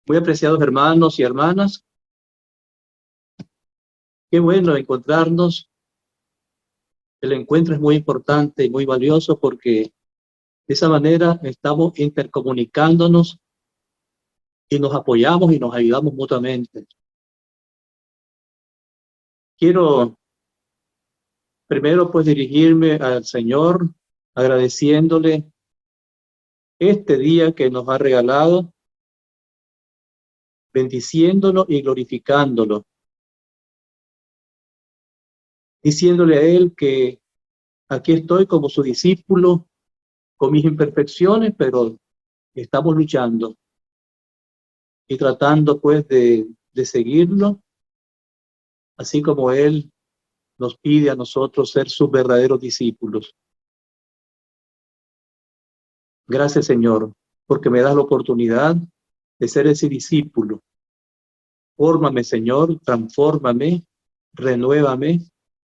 Muy apreciados hermanos y hermanas, qué bueno encontrarnos. El encuentro es muy importante y muy valioso porque de esa manera estamos intercomunicándonos y nos apoyamos y nos ayudamos mutuamente. Quiero primero pues dirigirme al Señor agradeciéndole este día que nos ha regalado, bendiciéndolo y glorificándolo, diciéndole a Él que aquí estoy como su discípulo, con mis imperfecciones, pero estamos luchando y tratando pues de seguirlo, así como Él nos pide a nosotros ser sus verdaderos discípulos. Gracias, Señor, porque me das la oportunidad de ser ese discípulo. Fórmame, Señor, transfórmame, renuévame,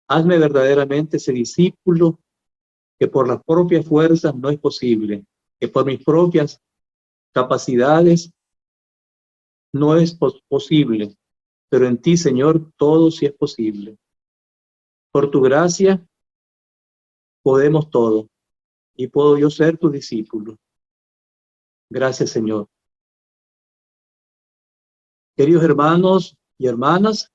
hazme verdaderamente ese discípulo que por las propias fuerzas no es posible, que por mis propias capacidades no es posible, pero en ti, Señor, todo sí es posible. Por tu gracia podemos todo y puedo yo ser tu discípulo. Gracias, Señor. Queridos hermanos y hermanas,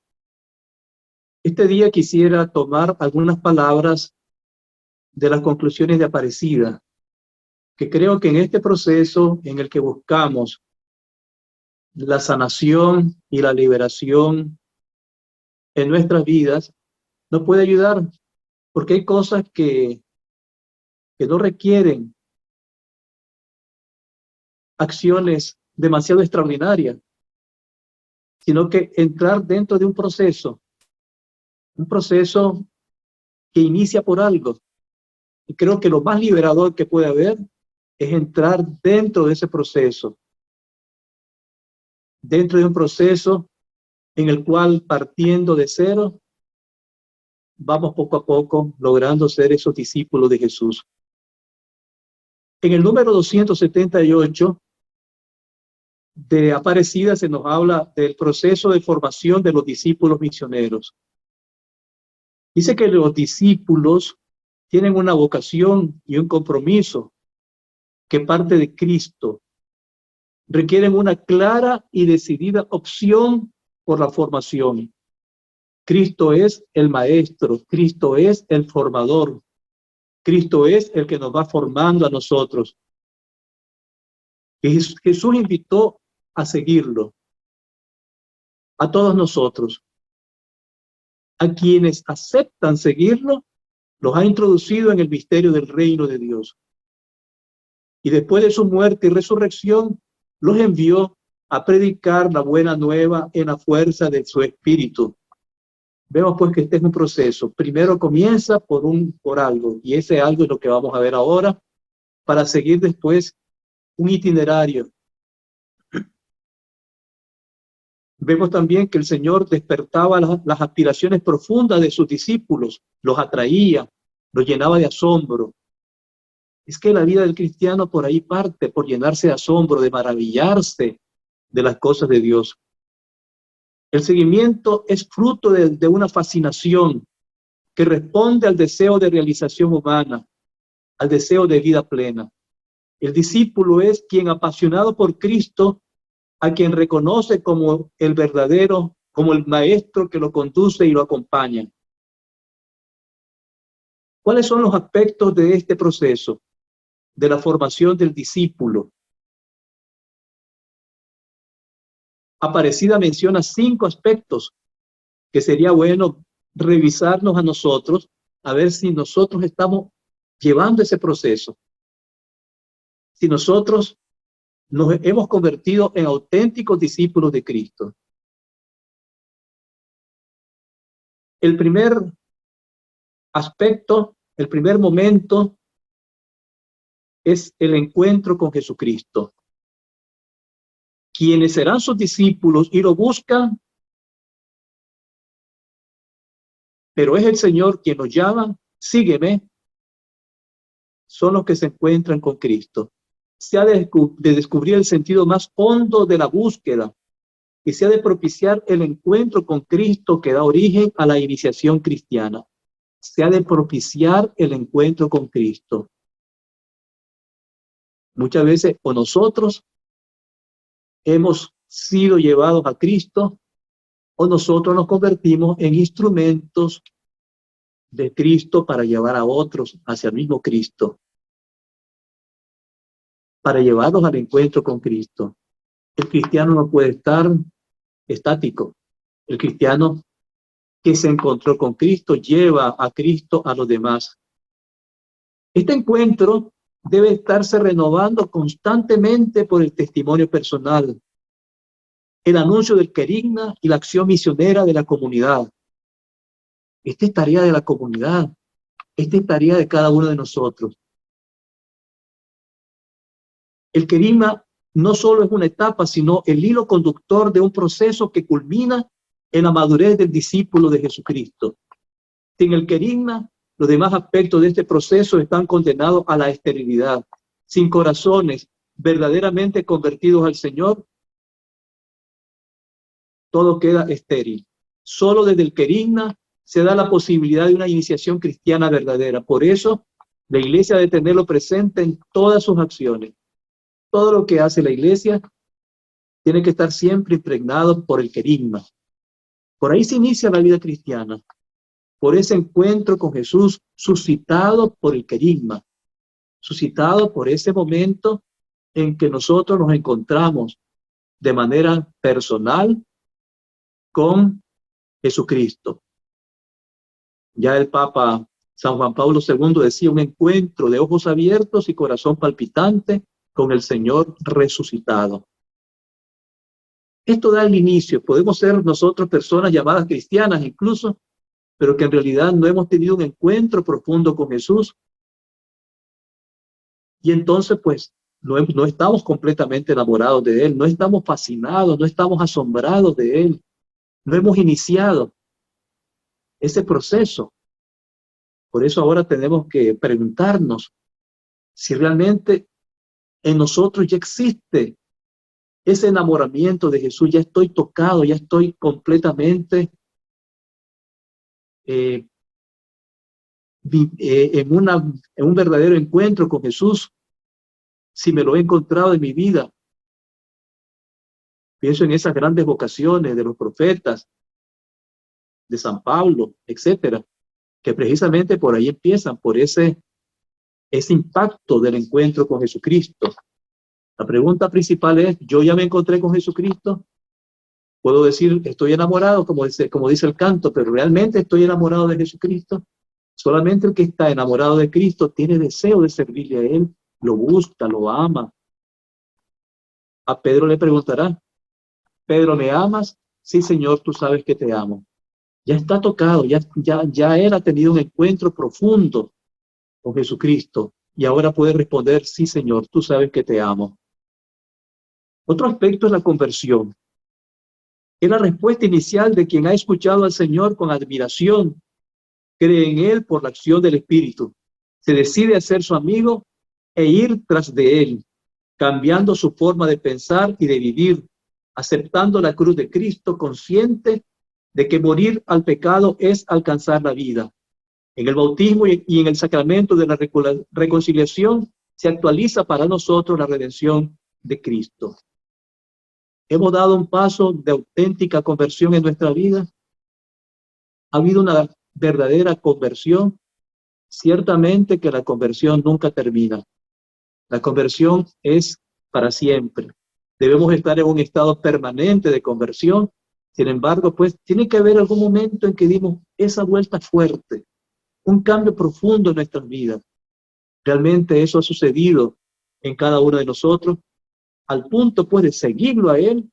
este día quisiera tomar algunas palabras de las conclusiones de Aparecida, que creo que en este proceso en el que buscamos la sanación y la liberación en nuestras vidas, nos puede ayudar, porque hay cosas que no requieren acciones demasiado extraordinarias, sino que entrar dentro de un proceso que inicia por algo. Y creo que lo más liberador que puede haber es entrar dentro de ese proceso, dentro de un proceso en el cual, partiendo de cero, vamos poco a poco logrando ser esos discípulos de Jesús. En el número 278 de Aparecida se nos habla del proceso de formación de los discípulos misioneros. Dice que los discípulos tienen una vocación y un compromiso que parte de Cristo. Requieren una clara y decidida opción por la formación. Cristo es el maestro, Cristo es el formador, Cristo es el que nos va formando a nosotros. Y Jesús invitó a seguirlo, a todos nosotros. A quienes aceptan seguirlo, los ha introducido en el misterio del reino de Dios. Y después de su muerte y resurrección, los envió a predicar la buena nueva en la fuerza de su espíritu. Vemos pues que este es un proceso. Primero comienza por algo, y ese algo es lo que vamos a ver ahora, para seguir después un itinerario. Vemos también que el Señor despertaba las aspiraciones profundas de sus discípulos, los atraía, los llenaba de asombro. Es que la vida del cristiano por ahí parte, por llenarse de asombro, de maravillarse de las cosas de Dios. El seguimiento es fruto de una fascinación que responde al deseo de realización humana, al deseo de vida plena. El discípulo es quien, apasionado por Cristo, a quien reconoce como el verdadero, como el maestro que lo conduce y lo acompaña. ¿Cuáles son los aspectos de este proceso, de la formación del discípulo? Aparecida menciona 5 aspectos que sería bueno revisarnos a nosotros, a ver si nosotros estamos llevando ese proceso. Si nosotros nos hemos convertido en auténticos discípulos de Cristo. El primer aspecto, el primer momento es el encuentro con Jesucristo. Quienes serán sus discípulos y lo buscan, pero es el Señor quien los llama, sígueme, son los que se encuentran con Cristo. se ha de descubrir el sentido más hondo de la búsqueda y se ha de propiciar el encuentro con Cristo que da origen a la iniciación cristiana. Se ha de propiciar el encuentro con Cristo. Muchas veces o nosotros hemos sido llevados a Cristo o nosotros nos convertimos en instrumentos de Cristo para llevar a otros hacia el mismo Cristo, para llevarlos al encuentro con Cristo. El cristiano no puede estar estático. El cristiano que se encontró con Cristo lleva a Cristo a los demás. Este encuentro debe estarse renovando constantemente por el testimonio personal, el anuncio del querigma y la acción misionera de la comunidad. Esta es tarea de la comunidad. Esta es tarea de cada uno de nosotros. El querigma no solo es una etapa, sino el hilo conductor de un proceso que culmina en la madurez del discípulo de Jesucristo. Sin el querigma, los demás aspectos de este proceso están condenados a la esterilidad. Sin corazones verdaderamente convertidos al Señor, todo queda estéril. Solo desde el querigma se da la posibilidad de una iniciación cristiana verdadera. Por eso, la Iglesia debe tenerlo presente en todas sus acciones. Todo lo que hace la Iglesia tiene que estar siempre impregnado por el querigma. Por ahí se inicia la vida cristiana, por ese encuentro con Jesús suscitado por el querigma, suscitado por ese momento en que nosotros nos encontramos de manera personal con Jesucristo. Ya el Papa San Juan Pablo II decía: un encuentro de ojos abiertos y corazón palpitante con el Señor resucitado. Esto da el inicio. Podemos ser nosotros personas llamadas cristianas incluso, pero que en realidad no hemos tenido un encuentro profundo con Jesús. Y entonces pues no estamos completamente enamorados de Él, no estamos fascinados, no estamos asombrados de Él. No hemos iniciado ese proceso. Por eso ahora tenemos que preguntarnos si realmente en nosotros ya existe ese enamoramiento de Jesús. Ya estoy tocado, ya estoy completamente en un verdadero encuentro con Jesús. Si me lo he encontrado en mi vida. Pienso en esas grandes vocaciones de los profetas, de San Pablo, etcétera, que precisamente por ahí empiezan, por ese impacto del encuentro con Jesucristo. La pregunta principal es: ¿yo ya me encontré con Jesucristo? Puedo decir, estoy enamorado, como dice el canto, pero ¿realmente estoy enamorado de Jesucristo? Solamente el que está enamorado de Cristo tiene deseo de servirle a Él, lo busca, lo ama. A Pedro le preguntará: Pedro, ¿me amas? Sí, Señor, tú sabes que te amo. Ya está tocado, ya él ha tenido un encuentro profundo con Jesucristo y ahora puede responder: sí, Señor, tú sabes que te amo. Otro aspecto es la conversión. Es la respuesta inicial de quien ha escuchado al Señor con admiración, cree en Él por la acción del Espíritu, se decide a ser su amigo e ir tras de Él, cambiando su forma de pensar y de vivir, aceptando la cruz de Cristo, consciente de que morir al pecado es alcanzar la vida. En el bautismo y en el sacramento de la reconciliación se actualiza para nosotros la redención de Cristo. ¿Hemos dado un paso de auténtica conversión en nuestra vida? ¿Ha habido una verdadera conversión? Ciertamente que la conversión nunca termina. La conversión es para siempre. Debemos estar en un estado permanente de conversión. Sin embargo, pues tiene que haber algún momento en que dimos esa vuelta fuerte, un cambio profundo en nuestras vidas. Realmente eso ha sucedido en cada uno de nosotros, al punto pues de seguirlo a Él,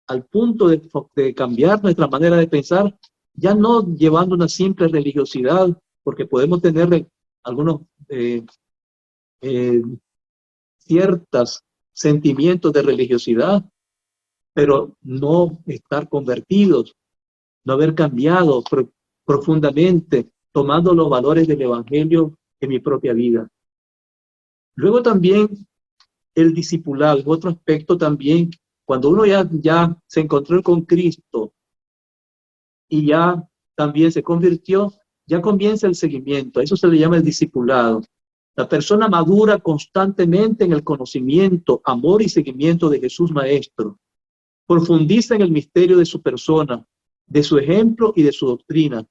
al punto de cambiar nuestra manera de pensar, ya no llevando una simple religiosidad, porque podemos tener algunos ciertos sentimientos de religiosidad, pero no estar convertidos, no haber cambiado profundamente, tomando los valores del Evangelio en mi propia vida. Luego también el discipulado es otro aspecto también. Cuando uno ya se encontró con Cristo y ya también se convirtió, ya comienza el seguimiento. A eso se le llama el discipulado. La persona madura constantemente en el conocimiento, amor y seguimiento de Jesús Maestro. Profundiza en el misterio de su persona, de su ejemplo y de su doctrina.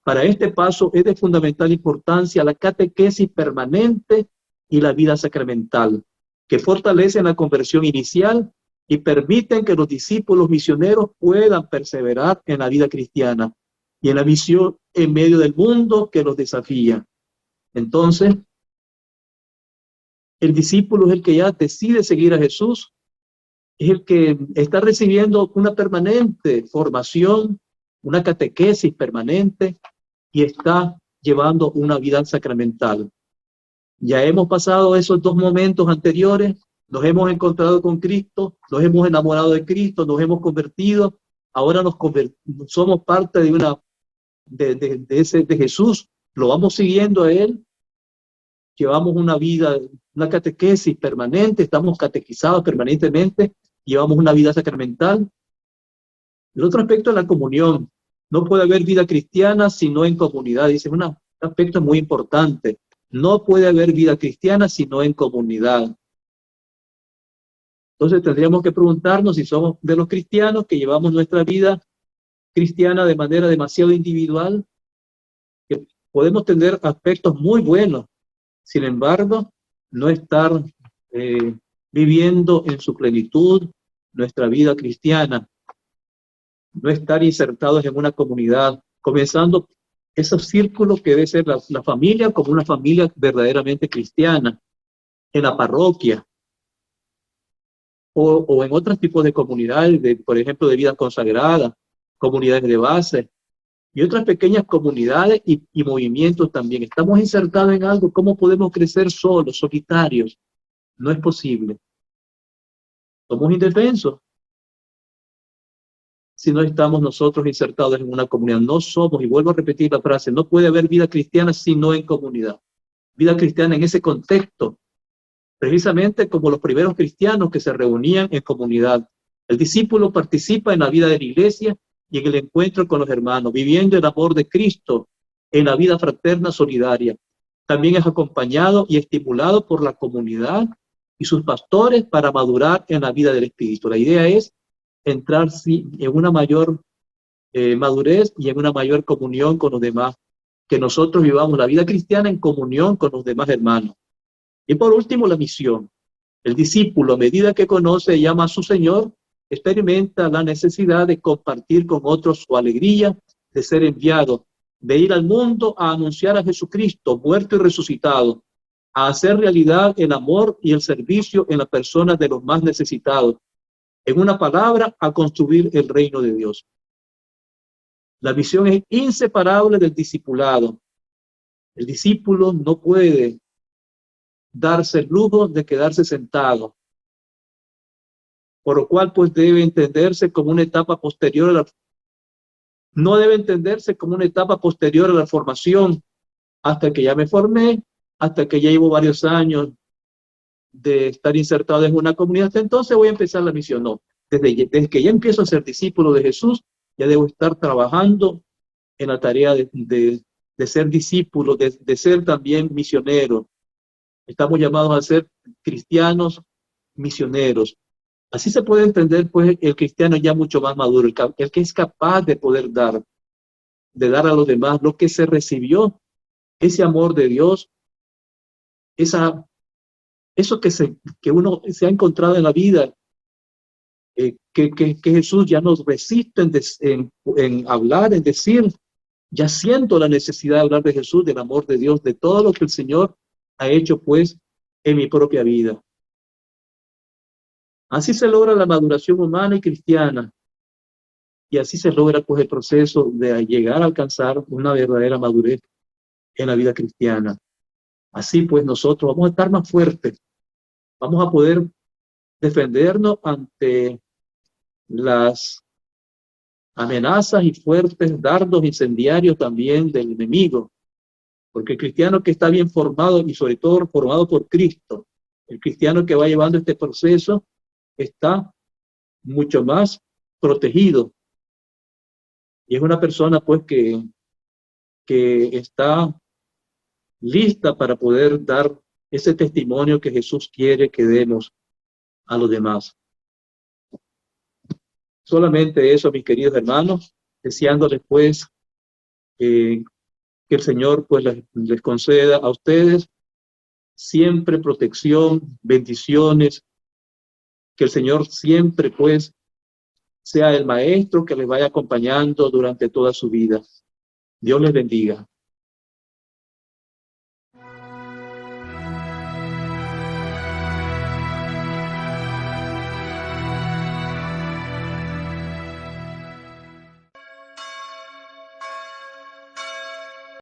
Para este paso es de fundamental importancia la catequesis permanente y la vida sacramental, que fortalecen la conversión inicial y permiten que los discípulos misioneros puedan perseverar en la vida cristiana y en la misión en medio del mundo que los desafía. Entonces, el discípulo es el que ya decide seguir a Jesús, es el que está recibiendo una permanente formación, una catequesis permanente y está llevando una vida sacramental. Ya hemos pasado esos dos momentos anteriores, nos hemos encontrado con Cristo, nos hemos enamorado de Cristo, nos hemos convertido, ahora somos parte de Jesús, lo vamos siguiendo a Él, llevamos una vida, una catequesis permanente, estamos catequizados permanentemente, llevamos una vida sacramental. El otro aspecto es la comunión. No puede haber vida cristiana si no en comunidad. Dice un aspecto muy importante. No puede haber vida cristiana si no en comunidad. Entonces tendríamos que preguntarnos si somos de los cristianos que llevamos nuestra vida cristiana de manera demasiado individual, que podemos tener aspectos muy buenos, sin embargo, no estar viviendo en su plenitud nuestra vida cristiana, no estar insertados en una comunidad, comenzando esos círculos que debe ser la familia como una familia verdaderamente cristiana, en la parroquia, o en otros tipos de comunidades, por ejemplo, de vida consagrada, comunidades de base, y otras pequeñas comunidades y movimientos también. Estamos insertados en algo. ¿Cómo podemos crecer solos, solitarios? No es posible. Somos indefensos si no estamos nosotros insertados en una comunidad. No somos, y vuelvo a repetir la frase, no puede haber vida cristiana sino en comunidad. Vida cristiana en ese contexto, precisamente como los primeros cristianos que se reunían en comunidad. El discípulo participa en la vida de la iglesia y en el encuentro con los hermanos, viviendo el amor de Cristo en la vida fraterna solidaria. También es acompañado y estimulado por la comunidad y sus pastores para madurar en la vida del Espíritu. La idea es entrar en una mayor madurez y en una mayor comunión con los demás, que nosotros vivamos la vida cristiana en comunión con los demás hermanos. Y por último, la misión. El discípulo, a medida que conoce y llama a su Señor, experimenta la necesidad de compartir con otros su alegría de ser enviado, de ir al mundo a anunciar a Jesucristo, muerto y resucitado, a hacer realidad el amor y el servicio en la persona de los más necesitados. En una palabra, a construir el reino de Dios. La misión es inseparable del discipulado. El discípulo no puede darse el lujo de quedarse sentado, por lo cual pues debe entenderse como una etapa posterior no debe entenderse como una etapa posterior a la formación, hasta que ya me formé, hasta que ya llevo varios años de estar insertado en una comunidad, hasta entonces voy a empezar la misión. No, desde que ya empiezo a ser discípulo de Jesús, ya debo estar trabajando en la tarea de ser discípulo, de ser también misionero. Estamos llamados a ser cristianos misioneros. Así se puede entender, pues, el cristiano ya mucho más maduro, el que es capaz de poder dar, de dar a los demás lo que se recibió, ese amor de Dios, eso que uno se ha encontrado en la vida, que Jesús ya nos resiste en hablar, en decir, ya siento la necesidad de hablar de Jesús, del amor de Dios, de todo lo que el Señor ha hecho, pues, en mi propia vida. Así se logra la maduración humana y cristiana, y así se logra, pues, el proceso de llegar a alcanzar una verdadera madurez en la vida cristiana. Así, pues, nosotros vamos a estar más fuertes, vamos a poder defendernos ante las amenazas y fuertes dardos incendiarios también del enemigo, porque el cristiano que está bien formado y sobre todo formado por Cristo, El cristiano que va llevando este proceso está mucho más protegido. Y es una persona pues que está lista para poder dar ese testimonio que Jesús quiere que demos a los demás. Solamente eso, mis queridos hermanos, deseándoles pues que el Señor pues les conceda a ustedes siempre protección, bendiciones, que el Señor siempre pues sea el maestro que les vaya acompañando durante toda su vida. Dios les bendiga.